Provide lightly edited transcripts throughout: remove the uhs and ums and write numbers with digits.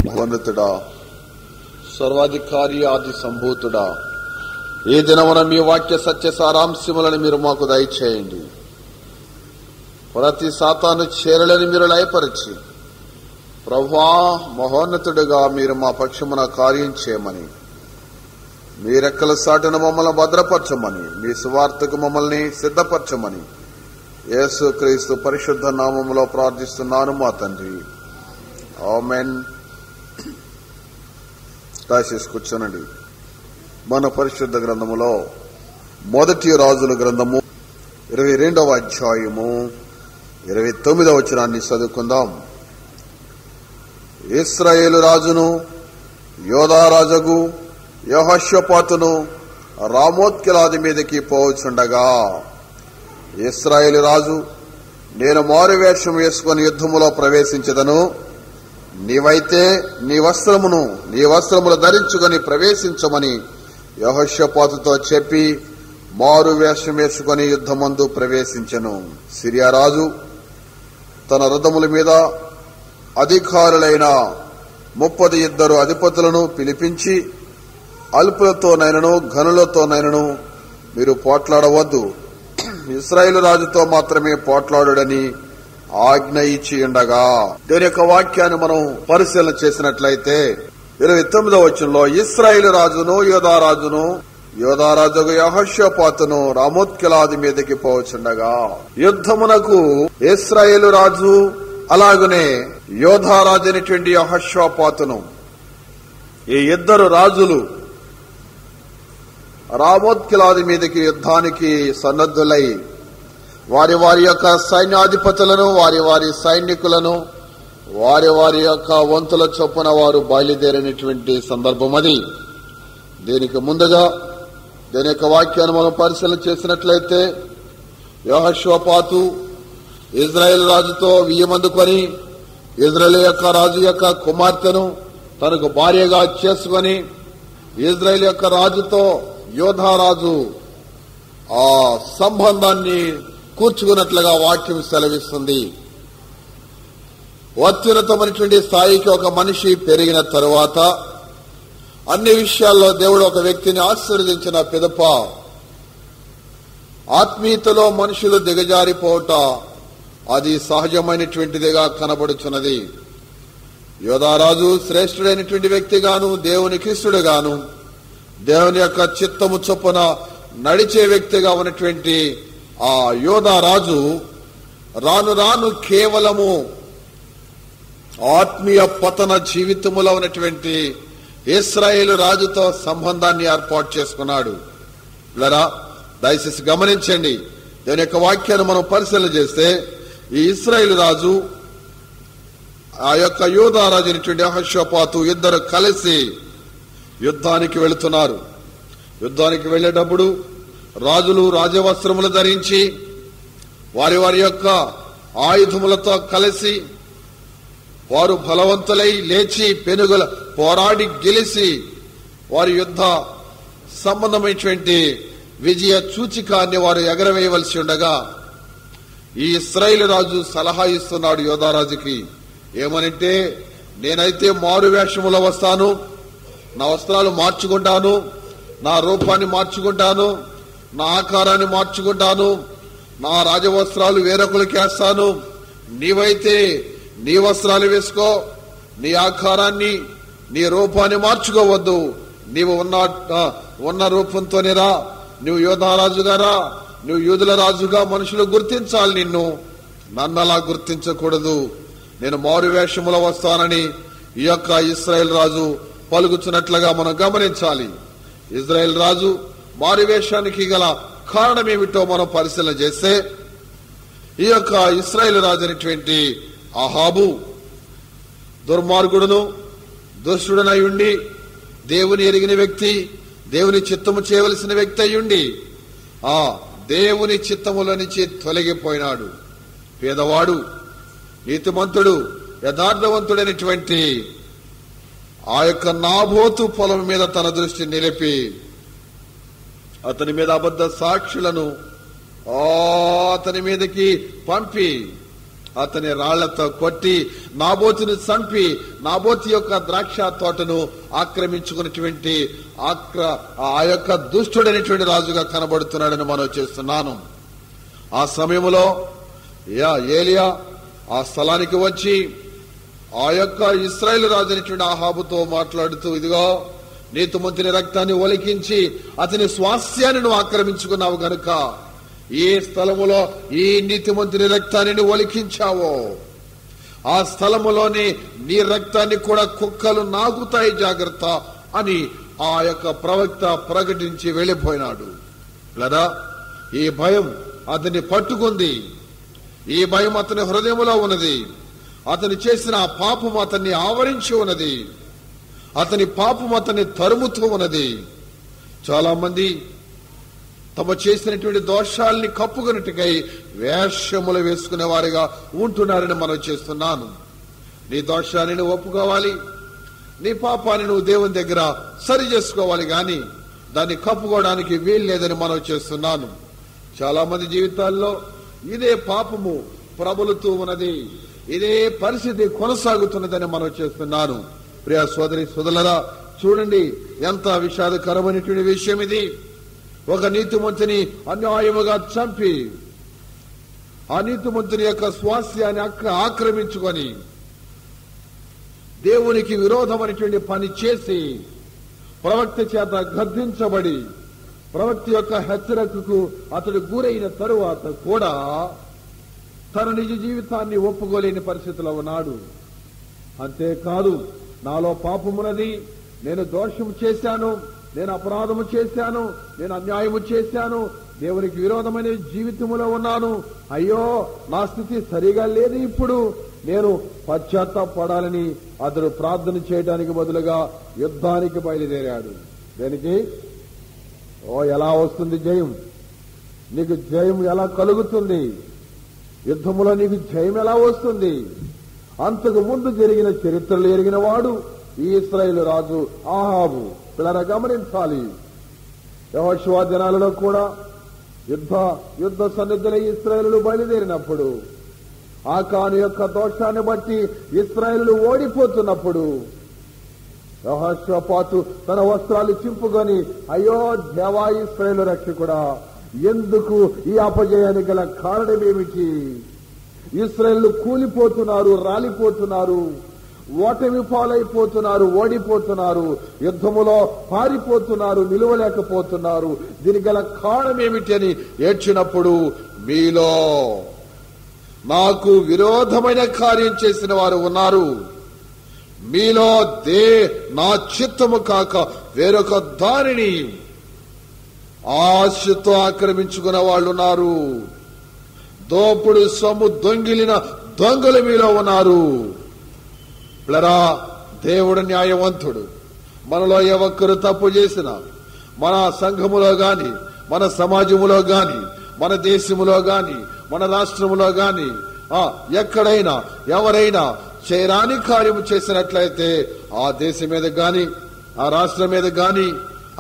మహోన్నతుడా, సర్వాధికారి, ఆది సంభూతుడా, ఈ దినమున మీ వాక్య సత్య సారాంశములను మీరు మాకు దయచేయండి. ప్రతి సాతాను చేరలని మీరు లయపరిచి, ప్రభువా మహోన్నతుడిగా మీరు మా పక్షమున కార్యం చేయమని, మీ రెక్కల సాటున మమ్మల్ని భద్రపరచమని, మీ సువార్తకు మమ్మల్ని సిద్ధపరచమని యేసు క్రీస్తు పరిశుద్ధ నామములో ప్రార్థిస్తున్నాను మా తండ్రి. ఆమేన్. దయచేసి కూర్చోనండి. మన పరిశుద్ధ గ్రంథములో మొదటి రాజుల గ్రంథము 22వ అధ్యాయము 29వ వచనాన్ని చదువుకుందాం. ఇశ్రాయేలు రాజును యోధా రాజగు యెహోషాపాతును రామోత్గిలాది మీదకి పోవచుండగా, ఇశ్రాయేలు రాజు, నేను మారువేషం వేసుకుని యుద్ధములో ప్రవేశించదను, నీవైతే నీ వస్త్రములు ధరించుకొని ప్రవేశించమని యెహోషాపాతుతో చెప్పి మారు వేషం వేసుకుని యుద్ధమందు ప్రవేశించెను. సిరియా రాజు తన రథముల మీద అధికారులైన 32 అధిపతులను పిలిపించి, అల్పులతోనైనను ఘనులతోనైనను మీరు పోట్లాడవద్దు, ఇశ్రాయేలు రాజుతో మాత్రమే పోట్లాడుడని ఆజ్ఞ ఇచ్చి ఉండగా, దీని యొక్క వాక్యాన్ని మనం పరిశీలన చేసినట్లయితే 29వ వచనంలో ఇశ్రాయేలు రాజును యోధా రాజుకు యెహోషాపాతును రామోత్గిలాది మీదకి పోవచుండగా, యుద్ధమునకు ఇశ్రాయేలు రాజు అలాగనే యోధా రాజు అయినటువంటి యెహోషాపాతును, ఈ ఇద్దరు రాజులు రామోత్గిలాది మీదకి యుద్ధానికి సన్నద్ధులై వారి వారి యొక్క సైన్యాధిపతులను, వారి వారి సైనికులను, వారి వారి యొక్క వంతుల చొప్పున వారు బయలుదేరినటువంటి సందర్భం అది. దీనికి ముందుగా దీని యొక్క వాక్యాన్ని మనం పరిశీలన చేసినట్లయితే, యెహోషాపాతు ఇజ్రాయెల్ రాజుతో వియ్యమందుకొని ఇజ్రాయెల్ యొక్క రాజు యొక్క కుమార్తెను తనకు భార్యగా చేసుకుని ఇజ్రాయెల్ యొక్క రాజుతో యోధా రాజు ఆ సంబంధాన్ని కూర్చుకున్నట్లుగా వాక్యం సెలవిస్తుంది. అత్యున్నతమైనటువంటి స్థాయికి ఒక మనిషి పెరిగిన తరువాత అన్ని విషయాల్లో దేవుడు ఒక వ్యక్తిని ఆశీర్వదించిన పిదప ఆత్మీయతలో మనుషులు దిగజారిపోవట అది సహజమైనటువంటిదిగా కనబడుచున్నది. యోధారాజు శ్రేష్ఠుడైనటువంటి వ్యక్తిగాను, దేవుని క్రీస్తుడుగాను, దేవుని యొక్క చిత్తము చొప్పున నడిచే వ్యక్తిగా ఉన్నటువంటి ఆ యోధా రాజు రాను రాను కేవలము ఆత్మీయ పతన జీవితములో ఉన్నటువంటి ఇశ్రాయేలు రాజుతో సంబంధాన్ని ఏర్పాటు చేసుకున్నాడు. ఇలా దయచేసి గమనించండి. దాని యొక్క వాక్యాన్ని మనం పరిశీలన చేస్తే, ఈ ఇశ్రాయేలు రాజు ఆ యొక్క యోధా రాజు అయినటువంటి యెహోషాపాతు ఇద్దరు కలిసి యుద్ధానికి వెళుతున్నారు. యుద్ధానికి వెళ్లేటప్పుడు రాజులు రాజవస్త్రములు ధరించి వారి వారి యొక్క ఆయుధములతో కలిసి వారు బలవంతులై లేచి పెనుగుల పోరాడి గెలిచి వారి యుద్ధ సంబంధమైనటువంటి విజయ సూచికాన్ని వారు ఎగరవేయవలసి ఉండగా, ఈ ఇశ్రాయేలు రాజు సలహా ఇస్తున్నాడు యోధారాజుకి. ఏమనంటే, నేనైతే మారు వేషములో వస్తాను, నా వస్త్రాలు మార్చుకుంటాను, నా రూపాన్ని మార్చుకుంటాను, నా ఆకారాన్ని మార్చుకుంటాను, నా రాజవస్త్రాలు వేరొకరికి వేస్తాను, నీవైతే నీ వస్త్రాలు వేసుకో, నీ ఆకారాన్ని నీ రూపాన్ని మార్చుకోవద్దు, నీవు ఉన్న రూపంతోనే రా, నువ్వు యోధారాజుగా రా, నువ్వు యూదుల రాజుగా మనుషులు గుర్తించాలి నిన్ను, నన్ను అలా గుర్తించకూడదు, నేను మారు వేషములో వస్తానని ఈ యొక్క ఇశ్రాయేల్ రాజు పలుకుతున్నట్లుగా మనం గమనించాలి. ఇజ్రాయెల్ రాజు మారువేషానికి గల కారణం ఏమిటో మనం పరిశీలన చేస్తే, ఈ యొక్క ఇశ్రాయేల్ రాజు అనేటువంటి అహాబు దుర్మార్గుడును దుష్టుడనై ఉండి దేవుని ఎరిగిన వ్యక్తి, దేవుని చిత్తము చేయవలసిన వ్యక్తి అయ్యుండి ఆ దేవుని చిత్తముల నుంచి తొలగిపోయినాడు. పేదవాడు, నీతిమంతుడు, యథార్థవంతుడైనటువంటి ఆ యొక్క నాబోతు పొలం మీద తన దృష్టి నిలిపి అతని మీద అబద్ధ సాక్షులను అతని మీదకి పంపి అతని రాళ్లతో కొట్టి నాబోతుని చంపి నాబోతు యొక్క ద్రాక్ష తోటను ఆక్రమించుకున్నటువంటి ఆ యొక్క దుష్టుడైనటువంటి రాజుగా కనబడుతున్నాడని మనం చేస్తున్నాను. ఆ సమయంలో ఏలియా ఆ స్థలానికి వచ్చి ఆ యొక్క ఇశ్రాయేలు రాజు అయినటువంటి ఆహాబుతో మాట్లాడుతూ, ఇదిగో నీతిమంతుని రక్తాన్ని ఒలికించి అతని స్వాస్థ్యాన్ని నువ్వు ఆక్రమించుకున్నావు గనుక ఏ స్థలములో ఈ నీతిమంతుని రక్తాన్ని ఒలికించావో ఆ స్థలములోని నీ రక్తాన్ని కూడా కుక్కలు నాకుతాయి, జాగ్రత్త అని ఆ యొక్క ప్రవక్త ప్రకటించి వెళ్లిపోయినాడు. లేదా ఈ భయం అతన్ని పట్టుకుంది, ఈ భయం అతని హృదయంలో ఉన్నది. అతను చేసిన ఆ పాపం అతన్ని ఆవరించి ఉన్నది, అతని పాపం అతన్ని తరుముతూ ఉన్నది. చాలా మంది తమ చేసినటువంటి దోషాలని కప్పుకొనుటకై వేషములు వేసుకునే వారిగా ఉంటున్నారని మనం చేస్తున్నాను. నీ దోషాన్ని నువ్వు ఒప్పుకోవాలి, నీ పాపాన్ని నువ్వు దేవుని దగ్గర సరి చేసుకోవాలి, గాని దాన్ని కప్పుకోవడానికి వీల్లేదని మనం చేస్తున్నాను. చాలా మంది జీవితాల్లో ఇదే పాపము ప్రబలుతూ ఉన్నది, ఇదే పరిస్థితి కొనసాగుతున్నదని మనం చేస్తున్నాను. ప్రియ సోదరి సోదరులారా, చూడండి ఎంత విషాదకరమైనటువంటి విషయం ఇది. ఒక నీతిమంతుని అన్యాయముగా చంపి ఆ నీతిమంతుని యొక్క స్వాస్థ్యాన్ని ఆక్రమించుకొని దేవునికి విరోధమైనటువంటి పని చేసి ప్రవక్త చేత గద్దించబడి ప్రవక్త యొక్క హెచ్చరికకు అతడు గురైన తరువాత కూడా తన నిజ జీవితాన్ని ఒప్పుకోలేని పరిస్థితిలో ఉన్నాడు. అంతేకాదు, నాలో పాపమున్నది, నేను దోషము చేశాను, నేను అపరాధము చేశాను, నేను అన్యాయము చేశాను, దేవునికి విరోధమైన జీవితములో ఉన్నాను, అయ్యో నా స్థితి సరిగా లేదు, ఇప్పుడు నేను పశ్చాత్తాపడాలని అతడు ప్రార్థన చేయడానికి బదులుగా యుద్ధానికి బయలుదేరాడు. దేనికి? ఎలా వస్తుంది జయం? నీకు జయం ఎలా కలుగుతుంది? యుద్ధములో నీకు జయం ఎలా వస్తుంది? అంతకు ముందు జరిగిన చరిత్రలు ఎరిగిన వాడు ఈ ఇశ్రాయేలు రాజు ఆహాబు. పిల్లరా, గమనించాలి. యెహోషువ దినాలలో కూడా యుద్ధ సన్నిధులై ఇశ్రాయేలు బయలుదేరినప్పుడు ఆకాను యొక్క దోషాన్ని బట్టి ఇశ్రాయేలు ఓడిపోతున్నప్పుడు యెహోషాపాతు తన వస్త్రాలు చింపుకొని, అయ్యో దేవా ఇశ్రాయేలు రక్షకుడా, ఎందుకు ఈ అపజయానికి గల కారణమేమిటి? ఇశ్రాయేలు కూలిపోతున్నారు, రాలిపోతున్నారు, ఓటమి పాలైపోతున్నారు, ఓడిపోతున్నారు, యుద్ధములో పారిపోతున్నారు, నిలవలేకపోతున్నారు, దీనికి గల కారణమేమిటి అని ఏడ్చినప్పుడు, మీలో నాకు విరోధమైన కార్యం చేసిన వారు ఉన్నారు, మీలో నా చిత్తము కాక వేరొక దానిని ఆశతో ఆక్రమించుకున్న వాళ్ళు ఉన్నారు, దోపుడు సొమ్ము దొంగిలిన దొంగలు మీలో ఉన్నారు. ప్లరా, దేవుడు న్యాయవంతుడు. మనలో ఏ ఒక్కరు తప్పు చేసినా మన సంఘములో గాని, మన సమాజములో గాని, మన దేశములో గాని, మన రాష్ట్రములో గాని, ఎక్కడైనా ఎవరైనా చేయరాని కార్యము చేసినట్లయితే ఆ దేశం మీద గాని, ఆ రాష్ట్రం మీద గాని,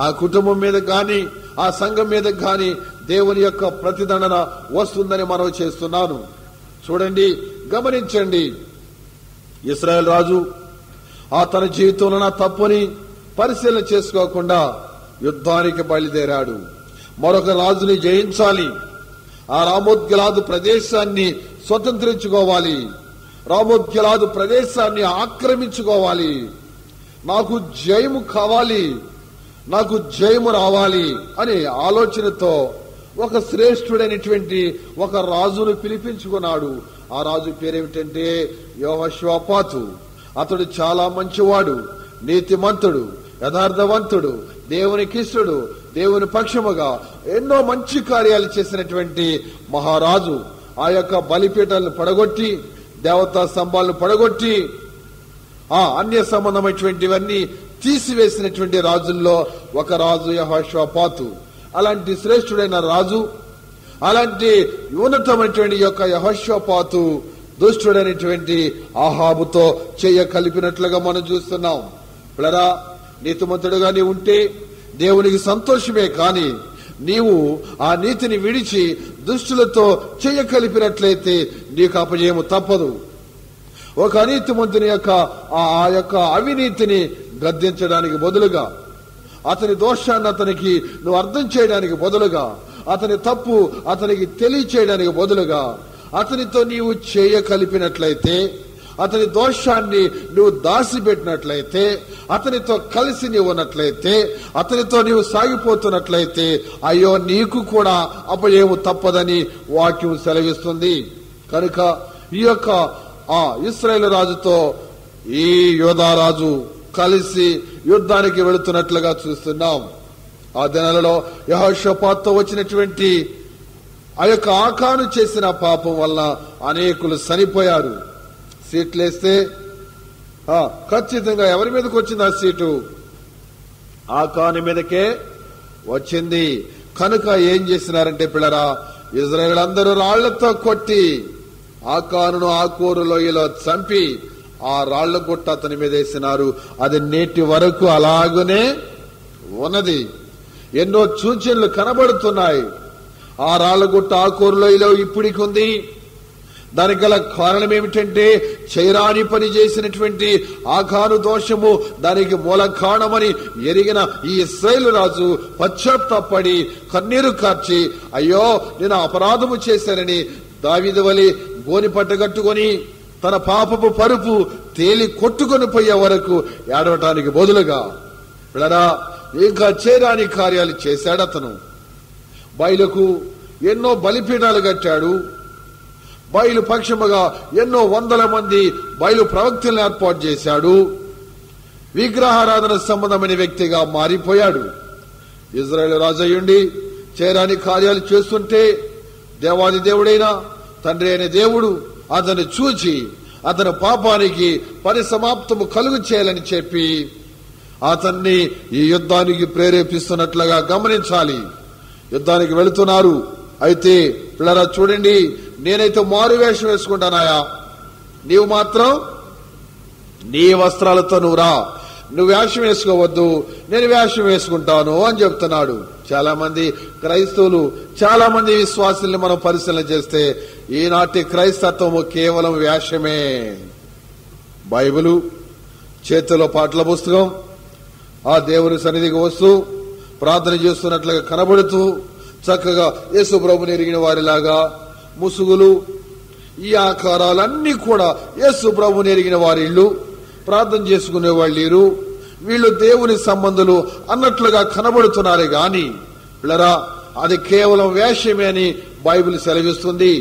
ఆ కుటుంబం మీద గాని, ఆ సంఘం మీద గాని దేవుని యొక్క ప్రతిదండన వస్తుందని మనం చేస్తున్నాను. చూడండి, గమనించండి. ఇశ్రాయేల్ రాజు తన జీవితంలో నా తప్పుని పరిశీలన చేసుకోకుండా యుద్ధానికి బయలుదేరాడు. మరొక రాజుని జయించాలి, ఆ రామోత్గిలాదు ప్రదేశాన్ని స్వతంత్రించుకోవాలి, రామోత్గిలాదు ప్రదేశాన్ని ఆక్రమించుకోవాలి, నాకు జయము కావాలి, నాకు జయము రావాలి అనే ఆలోచనతో ఒక శ్రేష్ఠుడైనటువంటి ఒక రాజును పిలిపించుకున్నాడు. ఆ రాజు పేరేమిటంటే యెహోషాపాతు. అతడు చాలా మంచివాడు, నీతిమంతుడు, యథార్థవంతుడు, దేవునికిష్టుడు, దేవుని పక్షముగా ఎన్నో మంచి కార్యాలు చేసినటువంటి మహారాజు. ఆ యొక్క బలిపీఠాలను పడగొట్టి, దేవతా స్తంభాలను పడగొట్టి, అన్య సంబంధమైనటువంటివన్నీ తీసివేసినటువంటి రాజుల్లో ఒక రాజు యెహోషాపాతు. అలాంటి శ్రేష్ఠుడైన రాజు, అలాంటి ఉన్నతమైనటువంటి యొక్క యెహోషాపాతు దుష్టుడైనటువంటి ఆహాబుతో చెయ్య కలిపినట్లుగా మనం చూస్తున్నాం. పిల్లరా, నీతిమంతుడుగా నీ ఉంటే దేవునికి సంతోషమే, కానీ నీవు ఆ నీతిని విడిచి దుష్టులతో చెయ్య కలిపినట్లయితే నీకు అపజయము తప్పదు. ఒక అనీతిమంతుని యొక్క ఆ యొక్క అవినీతిని గద్దించడానికి బదులుగా, అతని దోషాన్ని అతనికి నువ్వు అర్థం చేయడానికి బదులుగా, అతని తప్పు అతనికి తెలియచేయడానికి బదులుగా అతనితో నీవు చేయ కలిపినట్లయితే, అతని దోషాన్ని నువ్వు దాచిపెట్టినట్లయితే, అతనితో కలిసి నీవు ఉన్నట్లయితే, అతనితో నీవు సాగిపోతున్నట్లయితే అయ్యో నీకు కూడా అపజయము తప్పదని వాక్యం సెలవిస్తుంది. కనుక ఈ యొక్క ఆ ఇశ్రాయేలు రాజుతో ఈ యోధారాజు కలిసి యుద్ధానికి వెళుతున్నట్లుగా చూస్తున్నాం. ఆ దినాలలో యెహోషాపాతుతో వచ్చినటువంటి ఆ యొక్క ఆకాను చేసిన పాపం వల్ల అనేకులు చనిపోయారు. సీట్లేస్తే ఖచ్చితంగా ఎవరి మీదకి వచ్చింది ఆ సీటు? ఆకాను మీదకే వచ్చింది. కనుక ఏం చేసినారంటే పిల్లరా, ఇశ్రాయేలులందరూ రాళ్లతో కొట్టి ఆకానును ఆకోరు లోయలో చంపి ఆ రాళ్ల గుట్ట అతని మీద వేసినారు. అది నేటి వరకు అలాగనే ఉన్నది. ఎన్నో సూచనలు కనబడుతున్నాయి. ఆ రాళ్ల గుట్ట ఆకోరు లోయలో ఇప్పటికి ఉంది. దానికి గల కారణం ఏమిటంటే చైరాని పని చేసినటువంటి ఆకాను దోషము దానికి మూల కారణమని ఎరిగిన ఈ ఇశ్రాయేలు రాజు పశ్చాత్తాపడి కన్నీరు కార్చి, అయ్యో నేను అపరాధము చేశానని దావీదు వలె గోని పట్టగట్టుకొని తన పాపపు పరుపు తేలి కొట్టుకొని పోయే వరకు ఏడవటానికి బదులుగా పిల్లరా ఇంకా చేరాని కార్యాలు చేశాడు. అతను బయలుకు ఎన్నో బలిపీఠాలు కట్టాడు. బయలు పక్షముగా ఎన్నో వందల మంది బయలు ప్రవక్తలను ఏర్పాటు చేశాడు. విగ్రహారాధన సంబంధమైన వ్యక్తిగా మారిపోయాడు. ఇశ్రాయేలు రాజయ్యుండి చేరాని కార్యాలు చేస్తుంటే దేవాది దేవుడైన తండ్రి అయిన దేవుడు అతను చూచి అతని పాపానికి పరిసమాప్తము కలుగు చేయాలని చెప్పి అతన్ని ఈ యుద్ధానికి ప్రేరేపిస్తున్నట్లుగా గమనించాలి. యుద్ధానికి వెళుతున్నారు. అయితే పిల్లరా చూడండి, నేనైతే మారు వేషం వేసుకుంటానాయా, నీవు మాత్రం నీ వస్త్రాలతో నువ్వు రా, నువ్వు వేషం వేసుకోవద్దు, నేను వేషం వేసుకుంటాను అని చెప్తున్నాడు. చాలా మంది క్రైస్తవులు, చాలా మంది విశ్వాసుల్ని మనం పరిశీలన చేస్తే ఈనాటి క్రైస్తత్వము కేవలం వేషమే. బైబిలు చేతిలో పాటల పుస్తకం, ఆ దేవుని సన్నిధికి వస్తూ ప్రార్థన చేస్తున్నట్లుగా కనబడుతూ చక్కగా యేసు ప్రభుని ఎరిగిన వారిలాగా ముసుగులు, ఈ ఆకారాలన్నీ కూడా యేసు ప్రభుని ఎరిగిన వారిళ్ళు, ప్రార్థన చేసుకునే వాళ్ళు వీళ్ళు దేవుని సంబంధులు అన్నట్లుగా కనబడుతున్నారు. గాని పిల్లరా అది కేవలం వేషమే అని బైబిల్ సెలవిస్తుంది.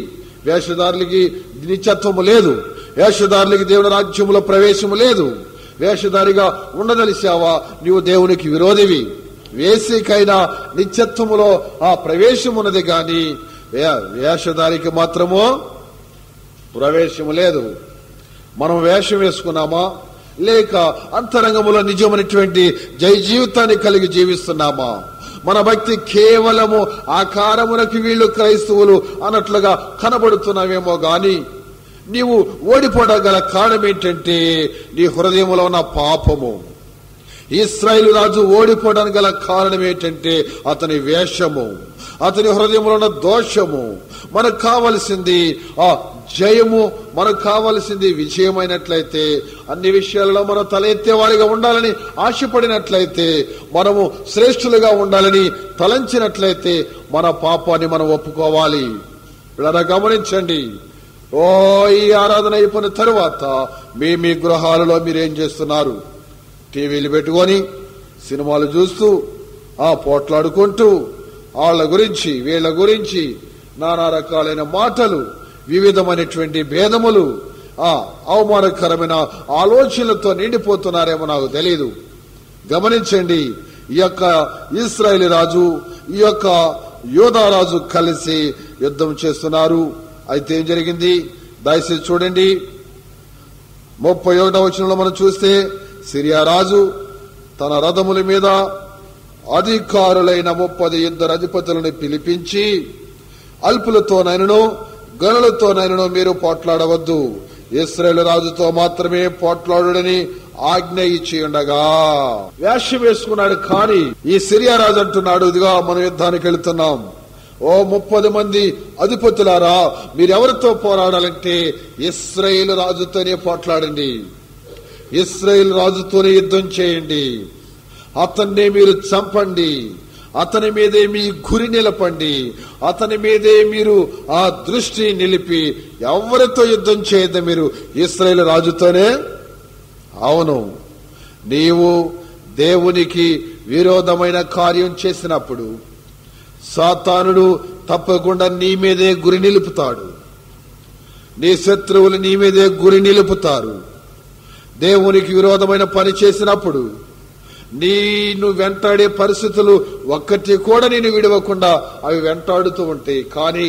వేషధారులకి నిత్యత్వము లేదు. వేషధారులకి దేవుని రాజ్యములో ప్రవేశము లేదు. వేషధారిగా ఉండదలిసావా నీవు దేవునికి విరోధివి. వేసికైనా నిత్యత్వములో ఆ ప్రవేశం ఉన్నది గాని వేషధారికి మాత్రము ప్రవేశము లేదు. మనం వేషం వేసుకున్నామా లేక అంతరంగములో నిజమైనటువంటి జయ జీవితాన్ని కలిగి జీవిస్తున్నామా? మన భక్తి కేవలము ఆకారమునకు వీళ్ళు క్రైస్తవులు అన్నట్లుగా కనబడుతున్నావేమో గాని నీవు ఓడిపోవడం కారణం ఏంటంటే నీ హృదయంలో ఉన్న పాపము. ఇశ్రాయేలు రాజు ఓడిపోవడానికి గల కారణం ఏంటంటే అతని వేషము, అతని హృదయంలో ఉన్న దోషము. మనకు కావలసింది ఆ జయము, మనకు కావలసింది విజయమైనట్లయితే, అన్ని విషయాలలో మనం తల ఎత్తేవారిగా ఉండాలని ఆశపడినట్లయితే, మనము శ్రేష్ఠులుగా ఉండాలని తలంచినట్లయితే మన పాపాన్ని మనం ఒప్పుకోవాలి. ఇలా గమనించండి. ఈ ఆరాధన అయిపోయిన తరువాత మీ గృహాలలో మీరేం చేస్తున్నారు? టీవీలు పెట్టుకొని సినిమాలు చూస్తూ పోట్లాడుకుంటూ వాళ్ళ గురించి వీళ్ళ గురించి నానా రకాలైన మాటలు, వివిధమైనటువంటి భేదములు, అవమానకరమైన ఆలోచనలతో నిండిపోతున్నారేమో నాకు తెలియదు. గమనించండి, ఈ యొక్క ఇశ్రాయేలు రాజు, ఈ యొక్క యోధారాజు కలిసి యుద్ధం చేస్తున్నారు. అయితే ఏం జరిగింది దయచేసి చూడండి. 31వ వచనంలో మనం చూస్తే, సిరియా రాజు తన రథముల మీద అధికారులైన 32 అధిపతులను పిలిపించి, అల్పులతోనైనను గనులతోనైనను మీరు పోట్లాడవద్దు, ఇశ్రాయేలు రాజుతో మాత్రమే పోట్లాడుడని ఆజ్ఞ ఇచ్చి ఉండగా వేషం వేసుకున్నాడు. కానీ ఈ సిరియా రాజు అంటున్నాడు, ఇదిగా మనం యుద్ధానికి వెళుతున్నాం. ఓ 30 మంది అధిపతులారా, మీరెవరితో పోరాడాలంటే ఇశ్రాయేలు రాజుతోనే పోట్లాడండి, ఇశ్రాయేలు రాజుతోనే యుద్ధం చేయండి, అతన్నే మీరు చంపండి, అతని మీదే మీ గురి నిలపండి, అతని మీదే మీరు ఆ దృష్టి నిలిపి ఎవరితో యుద్ధం చేయద్దు, మీరు ఇశ్రాయేలు రాజుతోనే. అవును, నీవు దేవునికి విరోధమైన కార్యం చేసినప్పుడు సాతానుడు తప్పకుండా నీ మీదే గురి నిలుపుతాడు, నీ శత్రువులు నీ మీదే గురి నిలుపుతారు. దేవునికి విరోధమైన పని చేసినప్పుడు నీను వెంటాడే పరిస్థితులు ఒక్కటి కూడా నేను విడవకుండా అవి వెంటాడుతూ ఉంటాయి. కానీ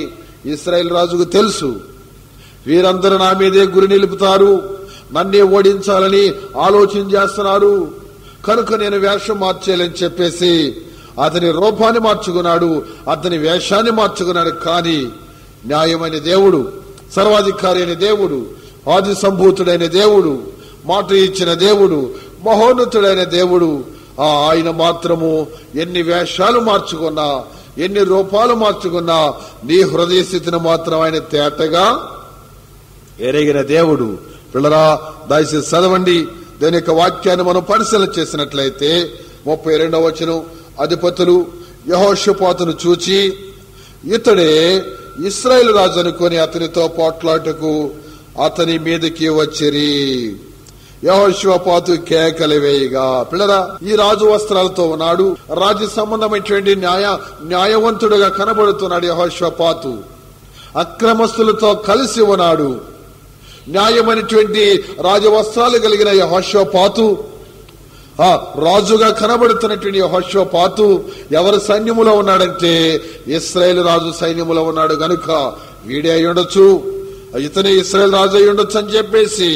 ఇశ్రాయేలు రాజుకు తెలుసు, వీరందరూ నా మీదే గురి నిలుపుతారు, నన్నే ఓడించాలని ఆలోచన చేస్తున్నారు, కనుక నేను వేషం మార్చేయాలని చెప్పేసి అతని రూపాన్ని మార్చుకున్నాడు, అతని వేషాన్ని మార్చుకున్నాడు. కానీ న్యాయమైన దేవుడు, సర్వాధికారి అయిన దేవుడు, ఆది సంభూతుడైన దేవుడు, మాట ఇచ్చిన దేవుడు, మహోన్నతుడైన దేవుడు, ఆయన మాత్రము ఎన్ని వేషాలు మార్చుకున్నా, ఎన్ని రూపాలు మార్చుకున్నా నీ హృదయ స్థితిని మాత్రం ఆయన తేటగా ఎరిగిన దేవుడు. పిల్లరా, దయచేసి చదవండి. దాని యొక్క వాక్యాన్ని మనం పరిశీలన చేసినట్లయితే 32వ వచనం, అధిపతులు యెహోషాపాతును చూచి ఇతడే ఇశ్రాయేలు రాజు అనుకొని అతనితో పోట్లాటకు అతని మీదకి వచ్చిరి. యెహోషాపాతు కేకలు వేయగా, పిల్లరా, ఈ రాజు వస్త్రాలతో ఉన్నాడు, రాజ్య సంబంధమైనటువంటి న్యాయవంతుడుగా కనబడుతున్నాడు. యెహోషాపాతు అక్రమస్తులతో కలిసి ఉన్నాడు. న్యాయమైనటువంటి రాజవస్త్రాలు కలిగిన యెహోషాపాతు రాజుగా కనబడుతున్నటువంటి యెహోషాపాతు ఎవరి సైన్యములో ఉన్నాడంటే ఇశ్రాయేలు రాజు సైన్యములో ఉన్నాడు. గనుక వీడే అయి ఉండొచ్చు, ఇతనే ఇశ్రాయేలు రాజు అయి ఉండొచ్చు అని చెప్పేసి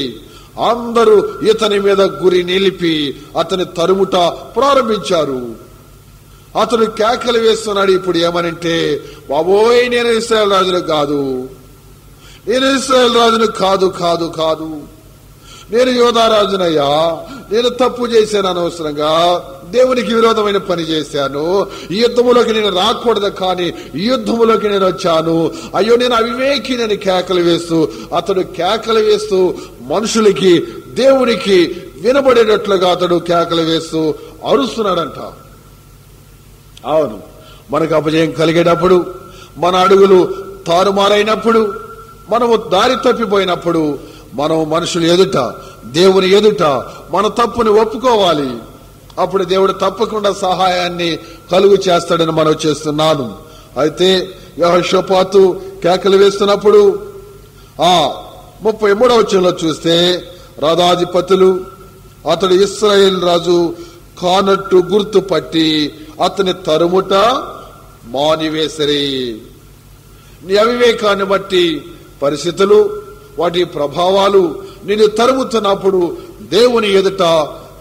అందరూ ఇతని మీద గురి నిలిపి అతని తరుముట ప్రారంభించారు. అతడు కేకలు వేస్తున్నాడు. ఇప్పుడు ఏమనంటే, బాబోయ్, నేను ఇశ్రాయేలు రాజును కాదు, నేను ఇశ్రాయేలు రాజును కాదు కాదు కాదు నేను యోధా రాజునయ్యా, నేను తప్పు చేశాను, అనవసరంగా దేవునికి విరోధమైన పని చేశాను, ఈ యుద్ధములోకి నేను రాకూడదు, కానీ ఈ యుద్ధములోకి నేను వచ్చాను, అయ్యో నేను అవివేకి నేను కేకలు వేస్తూ, అతడు కేకలు వేస్తూ మనుషులకి దేవునికి వినబడేటట్లుగా అతడు కేకలు వేస్తూ అరుస్తున్నాడంట. అవును, మనకు అపజయం కలిగేటప్పుడు, మన అడుగులు తారుమారైనప్పుడు, మనము దారి తప్పిపోయినప్పుడు, మనం మనుషులు ఎదుట, దేవుని ఎదుట మన తప్పుని ఒప్పుకోవాలి. అప్పుడు దేవుడు తప్పకుండా సహాయాన్ని కలుగు చేస్తాడని మనం చేస్తున్నాను. అయితే యెహోషాపాతు కేకలు వేస్తున్నప్పుడు 33వ వచనంలో చూస్తే, రథాధిపతులు అతడు ఇశ్రాయేలు రాజు కానట్టు గుర్తుపట్టి అతని తరుముట మానివేసరి. నీ అవివేకాన్ని బట్టి పరిస్థితులు, వాటి ప్రభావాలు నిన్ను తరుముతున్నప్పుడు దేవుని ఎదుట,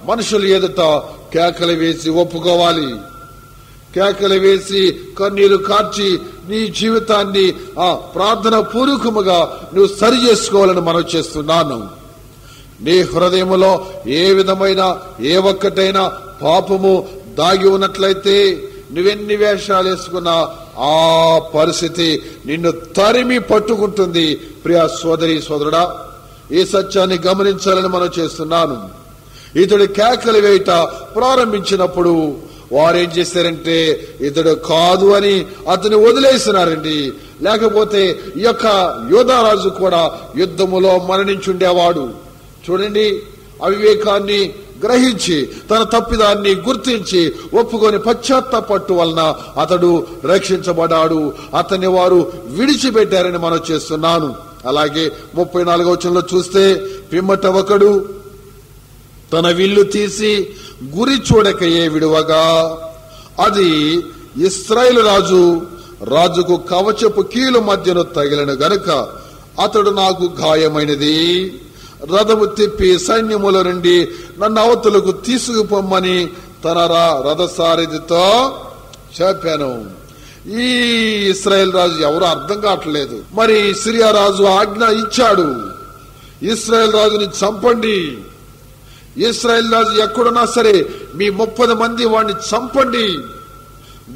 మనుషుల ఎదుట కేకలు వేసి ఒప్పుకోవాలి. కేకలు వేసి కన్నీరు కార్చి నీ జీవితాన్ని ప్రార్థన పూర్వకముగా నువ్వు సరి చేసుకోవాలని మనం చేస్తున్నాను. నీ హృదయంలో ఏ విధమైన ఏ ఒక్కటైనా పాపము దాగి ఉన్నట్లయితే, నువ్వెన్ని వేషాలు వేసుకున్నా ఆ పరిస్థితి నిన్ను తరిమి పట్టుకుంటుంది. ప్రియ సోదరి సోదరుడా, ఈ సత్యాన్ని గమనించాలని మనం చేస్తున్నాను. ఇతడు కేకలు వేయట ప్రారంభించినప్పుడు వారేం చేశారంటే, ఇతడు కాదు అని అతని వదిలేసినారండి. లేకపోతే ఈ యొక్క యోధారాజు కూడా యుద్ధములో మరణించుండేవాడు. చూడండి, అవివేకాన్ని గ్రహించి తన తప్పిదాన్ని గుర్తించి ఒప్పుకొని పశ్చాత్తాపట్టు వలన అతడు రక్షించబడ్డాడు. అతన్ని వారు విడిచిపెట్టారని మనం చేస్తున్నాను. అలాగే 34వ వచనంలో చూస్తే, పిమ్మట ఒకడు తన విల్లు తీసి గురి చూడకయే విడువగా అది ఇశ్రాయేలు రాజుకు కవచపు కీలు మధ్యను తగిలిన గనుక అతడు నాకు గాయమైనది, రథము తిప్పి సైన్యముల నుండి నన్ను అవతలకు తీసుకుపోమ్మని తన రథసారథితో చెప్పాను. ఈ ఇశ్రాయేల్ రాజు ఎవరు అర్థం కావట్లేదు. మరి సిరియా రాజు ఆజ్ఞ ఇచ్చాడు, ఇశ్రాయేల్ రాజుని చంపండి, ఇశ్రాయేల్ రాజు ఎక్కడున్నా సరే మీ 30 మంది వాడిని చంపండి,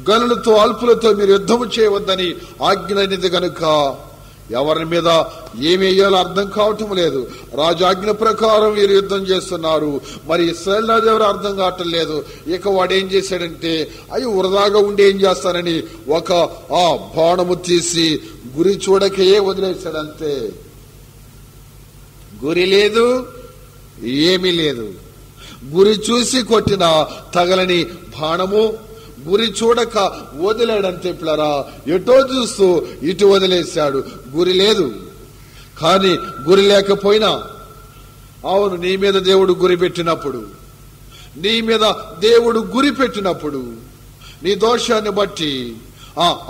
గనులతో అల్పులతో మీరు యుద్ధము చేయవద్దని ఆజ్ఞ అనేది కనుక ఎవరి మీద ఏమి వేయాలో అర్థం కావటం లేదు. రాజు ఆజ్ఞ ప్రకారం వీరు యుద్ధం చేస్తున్నారు. మరి ఇశ్రాయేల్ రాజు ఎవరు అర్థం కావటం లేదు. ఇక వాడు ఏం చేశాడంటే, అయ్యి వృధాగా ఉండి ఏం చేస్తానని ఒక బాణము తీసి గురి చూడకే వదిలేశాడు. అంతే, గురి లేదు, ఏమీ లేదు. గురి చూసి కొట్టిన తగలని బాణము గురి చూడక వదిలాడంతే పిల్లరా. ఎటో చూస్తూ ఇటు వదిలేశాడు. గురి లేదు. కానీ గురి లేకపోయినా, అవును, నీ మీద దేవుడు గురి పెట్టినప్పుడు, నీ మీద దేవుడు గురి పెట్టినప్పుడు, నీ దోషాన్ని బట్టి,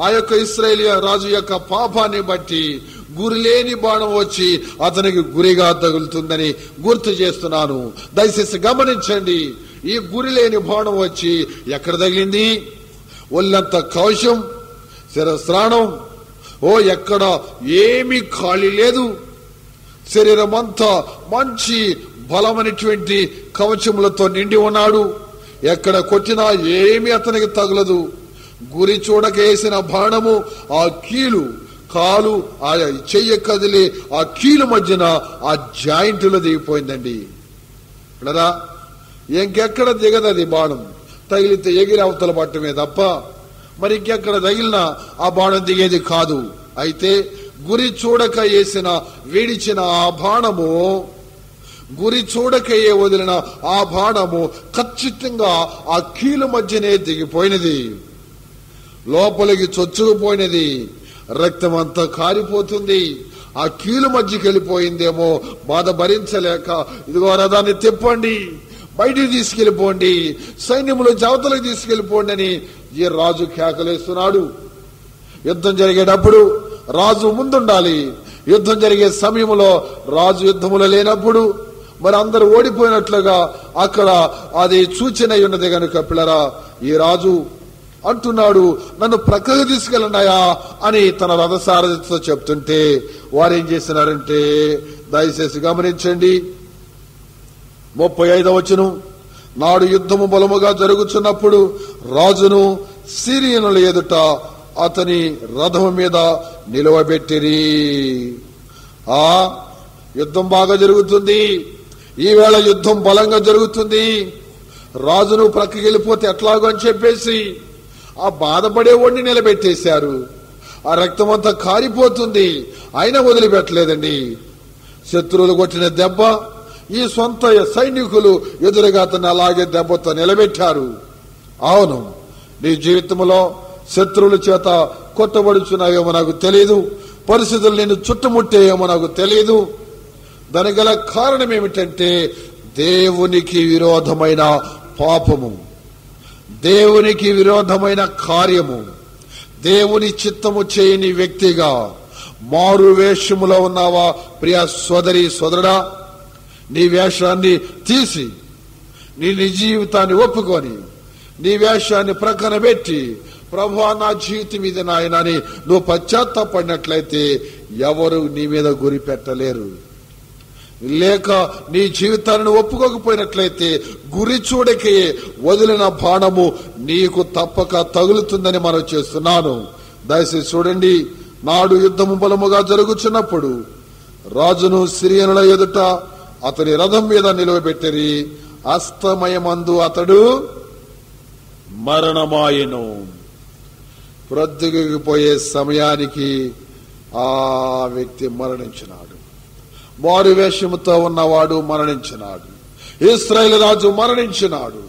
ఆ యొక్క ఇశ్రాయేలు రాజు యొక్క పాపాన్ని బట్టి గురి లేని బాణం వచ్చి అతనికి గురిగా తగులుతుందని గుర్తు చేస్తున్నాను. దయచేసి గమనించండి. ఈ గురి లేని బాణం వచ్చి ఎక్కడ తగిలింది? ఒళ్ళంతా కవచం, శిరస్త్రాణం, ఎక్కడ ఏమీ ఖాళీ లేదు. శరీరం అంతా మంచి బలమైనటువంటి కవచములతో నిండి ఉన్నాడు. ఎక్కడ కొట్టినా ఏమీ అతనికి తగలదు. గురి చూడక వేసిన బాణము ఆ కీలు, కాలు, ఆ చెయ్యి కదిలి ఆ కీలు మధ్యన ఆ జాయింట్లో దిగిపోయిందండి. కదా, ఇంకెక్కడ దిగదు అది బాణం. తగిలితే ఎగిరి అవతల పట్టమే తప్ప మరి ఇంకెక్కడ తగిలినా ఆ బాణం దిగేది కాదు. అయితే గురి చూడక వేసిన విడిచిన ఆ బాణము, గురి చూడక వదిలిన ఆ బాణము ఖచ్చితంగా ఆ కీలు మధ్యనే దిగిపోయినది, లోపలికి చొచ్చుకుపోయినది. రక్తం అంతా కారిపోతుంది. ఆ కీలు మధ్యకి వెళ్ళిపోయిందేమో. బాధ భరించలేక, ఇదిగో రథాన్ని తిప్పండి, బయటికి తీసుకెళ్లిపోండి, సైన్యములు జావతలకు తీసుకెళ్లిపోండి అని ఈ రాజు కేకలేస్తున్నాడు. యుద్ధం జరిగేటప్పుడు రాజు ముందుండాలి. యుద్ధం జరిగే సమయంలో రాజు యుద్ధములో లేనప్పుడు మరి అందరూ ఓడిపోయినట్లుగా అక్కడ అది సూచన ఉన్నది కనుక పిల్లరా, ఈ రాజు అంటున్నాడు, నన్ను ప్రక్కకు తీసుకెళ్ళండాయా అని తన రథసారథితో చెప్తుంటే వారేం చేస్తున్నారంటే, దయచేసి గమనించండి 35వ వచనం. నాడు యుద్ధము బలముగా జరుగుతున్నప్పుడు రాజును సిరియనుల ఎదుట అతని రథము మీద నిలవబెట్టిరి. యుద్ధం బాగా జరుగుతుంది. ఈవేళ యుద్ధం బలంగా జరుగుతుంది. రాజును ప్రక్కకి వెళ్ళిపోతే ఎట్లాగో అని చెప్పేసి ఆ బాధపడేవాడిని నిలబెట్టేశారు. ఆ రక్తం అంతా కారిపోతుంది, అయినా వదిలిపెట్టలేదండి. శత్రువులు కొట్టిన దెబ్బ ఈ సొంత సైనికులు ఎదురుగా అతన్ని అలాగే దెబ్బతో నిలబెట్టారు. అవును, నీ జీవితంలో శత్రువుల చేత కొట్టబడుచున్నాయేమో నాకు తెలియదు, పరిస్థితులు నిన్ను చుట్టుముట్టేయేమో నాకు తెలియదు. దానికి గల కారణం ఏమిటంటే దేవునికి విరోధమైన పాపము, దేవునికి విరోధమైన కార్యము, దేవుని చిత్తము చేయని వ్యక్తిగా మారు వేషములో ఉన్నావా ప్రియ సోదరి సోదరుడా? నీ వేషాన్ని తీసి నీ జీవితాన్ని ఒప్పుకొని నీ వేషాన్ని ప్రక్కన పెట్టి, ప్రభువా నా జీవితం ఇది నాయనా అని నువ్వు పశ్చాత్తాపడినట్లయితే ఎవరు నీ మీద గురి పెట్టలేరు. లేక నీ జీవితాన్ని ఒప్పుకోకపోయినట్లయితే గురి చూడకే వదిలిన బాణము నీకు తప్పక తగులుతుందని మనం చేస్తున్నాను. దయచేసి చూడండి. నాడు యుద్ధము బలముగా జరుగుతున్నప్పుడు రాజును సిరియనుల ఎదుట అతని రథం మీద నిలవబెట్టిరి. అస్తమయమందు అతడు మరణమాయెను. ప్రొద్దుగిపోయే సమయానికి ఆ వ్యక్తి మరణించినాడు. మారు వేషముతో ఉన్నవాడు మరణించినాడు. ఇశ్రాయేలు రాజు మరణించినాడు.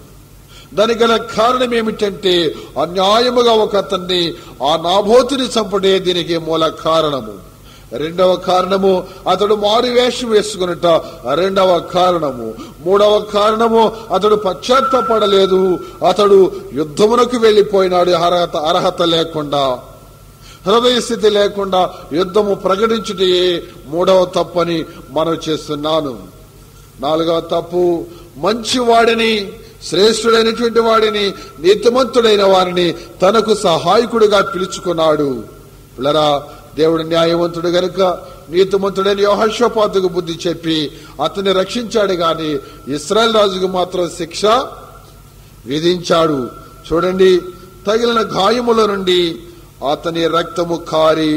దానికి గల కారణం ఏమిటంటే అన్యాయముగా ఒక అతన్ని, ఆ నాబోతుని చంపడే దీనికి మూల కారణము. రెండవ కారణము అతడు మారు వేషం వేసుకున్నట రెండవ కారణము. మూడవ కారణము అతడు పశ్చాత్తాపడలేదు. అతడు యుద్ధమునకు వెళ్లిపోయినాడు అర్హత లేకుండా, హృదయ స్థితి లేకుండా యుద్ధము ప్రకటించుటే మూడవ తప్పని మనం చేస్తున్నాను. నాలుగవ తప్పు, మంచివాడిని, శ్రేష్ఠుడైనటువంటి వాడిని, నీతిమంతుడైన వారిని తనకు సహాయకుడిగా పిలుచుకున్నాడు. పిల్లరా, దేవుడు న్యాయవంతుడు గనుక నీతిమంతుడైన యెహోషాపాతుకు బుద్ధి చెప్పి అతన్ని రక్షించాడు గాని ఇశ్రాయేలు రాజుకు మాత్రం శిక్ష విధించాడు. చూడండి, తగిలిన గాయముల నుండి అతని రక్తము కారి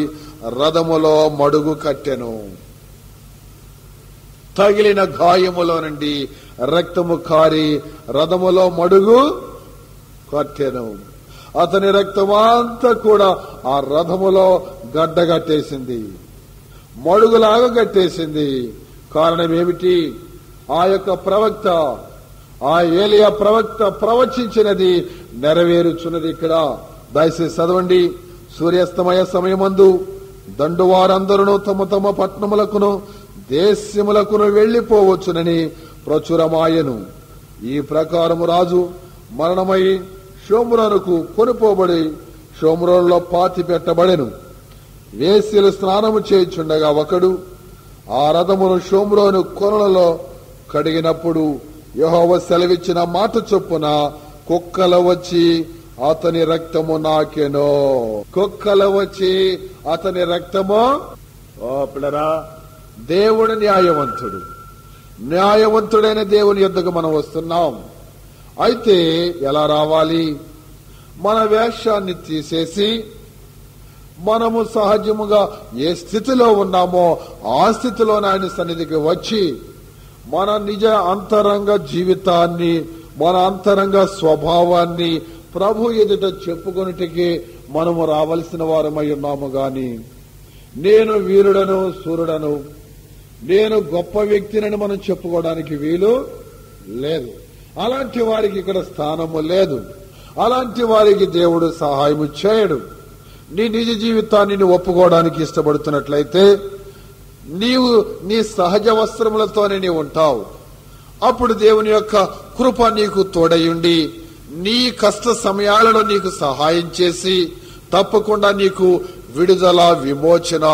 రథములో మడుగు కట్టెను. తగిలిన గాయములో నుండి రక్తము కారి రథములో మడుగు కట్టెను. అతని రక్తమంతా కూడా ఆ రథములో గడ్డగట్టేసింది, మడుగులాగా కట్టేసింది. కారణం ఏమిటి? ఆ యొక్క ప్రవక్త, ఆ ఏలియా ప్రవక్త ప్రవచించినది నెరవేరుచున్నది. ఇక్కడ దయచేసి చదవండి. సూర్యాస్తమయ సమయమందు దండువారందరూ తమ తమ పట్టణములకును దేశములకును వెళ్లిపోవచ్చునని ప్రచురమాయను. ఈ ప్రకారము రాజు మరణమై షోమ్రోనుకు కొనుపోబడి షోమ్రోనులో పాతి పెట్టబడెను. వేశ్యలు స్నానము చేయుచుండగా ఒకడు ఆ రథమును షోమ్రోను కొనలలో కడిగినప్పుడు యెహోవా సెలవిచ్చిన మాట చొప్పున కుక్కలు వచ్చి అతని రక్తము నాకెను. కుక్కలు వచ్చి అతని రక్తము. ఓ పిల్లరా, దేవుడు న్యాయవంతుడు. న్యాయవంతుడైన దేవుని యొద్దకు మనం వస్తున్నాం. అయితే ఎలా రావాలి? మన వేషాన్ని తీసేసి మనము సహజముగా ఏ స్థితిలో ఉన్నామో ఆ స్థితిలో ఆయన సన్నిధికి వచ్చి మన నిజ అంతరంగ జీవితాన్ని, మన అంతరంగ స్వభావాన్ని ప్రభు ఎదుట చెప్పుకొనుటకి మనము రావలసిన వారమై ఉన్నాము. గాని నేను వీరుడను, సూర్యుడను, నేను గొప్ప వ్యక్తినని మనం చెప్పుకోవడానికి వీలు లేదు. అలాంటి వారికి ఇక్కడ స్థానము లేదు. అలాంటి వారికి దేవుడు సహాయము చేయడు. నీ నిజ జీవితాన్ని నువ్వు ఒప్పుకోవడానికి ఇష్టపడుతున్నట్లయితే నీవు నీ సహజ వస్త్రములతోనే నీవు ఉంటావు. అప్పుడు దేవుని యొక్క కృప నీకు తోడయుండి నీ కష్ట సమయాలలో నీకు సహాయం చేసి తప్పకుండా నీకు విడుదల, విమోచన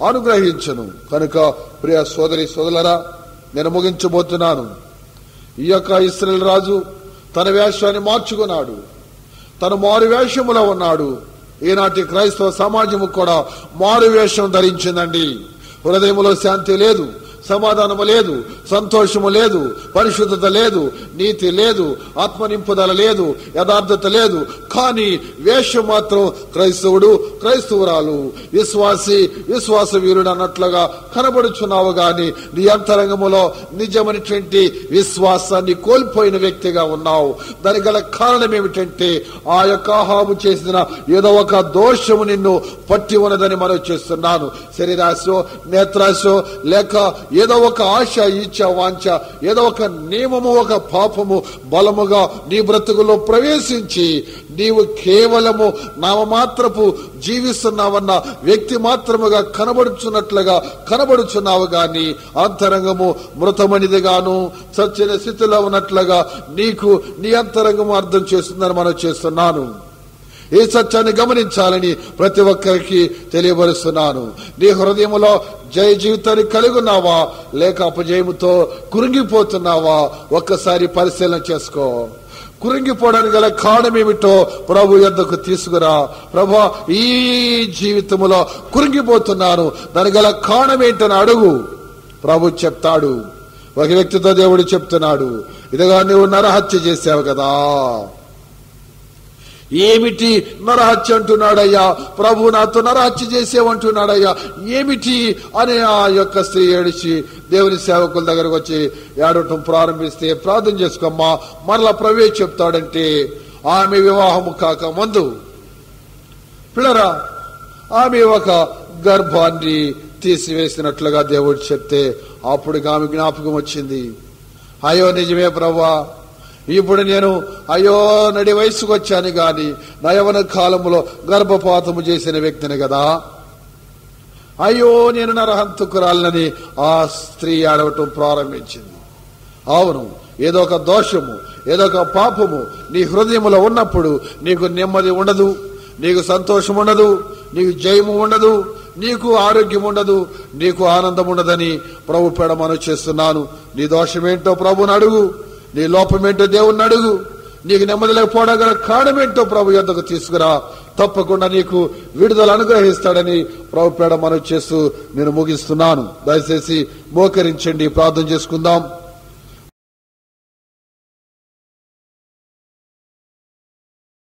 అనుగ్రహించును. కనుక ప్రియ సోదరి సోదరులారా, నేను ముగించబోతున్నాను. ఈ యొక్క ఇశ్రాయేలు రాజు తన వేషాన్ని మార్చుకున్నాడు, తను మారు వేషములో ఉన్నాడు. ఈనాటి క్రైస్తవ సమాజము కూడా మారు వేషం ధరించిందండి. హృదయములో శాంతి లేదు, సమాధానము లేదు, సంతోషము లేదు, పరిశుద్ధత లేదు, నీతి లేదు, ఆత్మ నింపుదల లేదు, యథార్థత లేదు. కానీ వేషం మాత్రం క్రైస్తవుడు, క్రైస్తవురాలు, విశ్వాసి, విశ్వాస వీరుడు అన్నట్లుగా కనబడుచున్నావు. గాని నీ అంతరంగములో నిజమైనటువంటి విశ్వాసాన్ని కోల్పోయిన వ్యక్తిగా ఉన్నావు. దానికి గల కారణం ఏమిటంటే ఆ యొక్క అహాబు చేసిన ఏదో ఒక దోషము నిన్ను పట్టి ఉన్నదని మనం చేస్తున్నాను. శరీరాశో, నేత్రాశో, లేక ఏదో ఒక ఆశ, ఇచ్చ, వాంఛ, ఏదో ఒక నియమము, ఒక పాపము బలముగా నీ బ్రతుకులో ప్రవేశించి నీవు కేవలము నామమాత్రపు జీవిస్తున్నావన్న వ్యక్తి మాత్రముగా కనబడుచున్నట్లుగా కనబడుచున్నావు. గాని అంతరంగము మృతమనిదిగాను చచ్చిన స్థితిలో ఉన్నట్లుగా నీకు నీ అంతరంగము అర్థం చేస్తుందని మనం చేస్తున్నాను. ఈ సత్యాన్ని గమనించాలని ప్రతి ఒక్కరికి తెలియబరుస్తున్నాను. నీ హృదయంలో జయ జీవితాన్ని కలిగి ఉన్నావా, లేక అపజయముతో కురింగిపోతున్నావా? ఒక్కసారి పరిశీలన చేసుకో. కురింగిపోవడానికి గల కారణం ఏమిటో ప్రభు యొద్దకు తీసుకురా. ప్రభు, ఈ జీవితంలో కురింగిపోతున్నాను, దానికి గల కారణం ఏంటని అడుగు. ప్రభు చెప్తాడు. ఒక వ్యక్తితో దేవుడు చెప్తున్నాడు, ఇదిగా నువ్వు నరహత్య చేశావు కదా. ఏమిటి నరహత్య అంటున్నాడయ్యా? ప్రభు నాతో నరహత్య చేసేవంటున్నాడయ్యా, ఏమిటి అని ఆ యొక్క స్త్రీ ఏడిచి దేవుని సేవకుల దగ్గరకు వచ్చి ఏడవటం ప్రారంభిస్తే, ప్రార్థన చేసుకోమ్మా, మరలా ప్రవే చెప్తాడంటే ఆమె వివాహము కాక ముందు పిల్లరా ఆమె ఒక గర్భాన్ని తీసివేసినట్లుగా దేవుడు చెప్తే అప్పుడు ఆమె జ్ఞాపకం వచ్చింది. అయ్యో నిజమే ప్రభువా, ఇప్పుడు నేను అయ్యో నడి వయసుకు వచ్చాను గాని నా యవ్వన కాలంలో గర్భపాతము చేసిన వ్యక్తిని కదా. అయ్యో నేను నరహంతకురాలని ఆ స్త్రీ ఆడవటం ప్రారంభించింది. అవును, ఏదో ఒక దోషము, ఏదో ఒక పాపము నీ హృదయంలో ఉన్నప్పుడు నీకు నెమ్మది ఉండదు, నీకు సంతోషం ఉండదు, నీకు జయము ఉండదు, నీకు ఆరోగ్యం ఉండదు, నీకు ఆనందం ఉండదని ప్రభు పేడ మనం చేస్తున్నాను. నీ దోషమేంటో ప్రభుని అడుగు, నీ లోపమేంటో దేవుణ్ణి అడుగు. నీకు నెమ్మది లేకపోవడం గల కారణమేంటో ప్రభు యొద్దకు తీసుకురా, తప్పకుండా నీకు విడుదల అనుగ్రహిస్తాడని ప్రభు పేడ మనవి చేస్తూ నేను ముగిస్తున్నాను. దయచేసి మోకరించండి, ప్రార్థన చేసుకుందాం.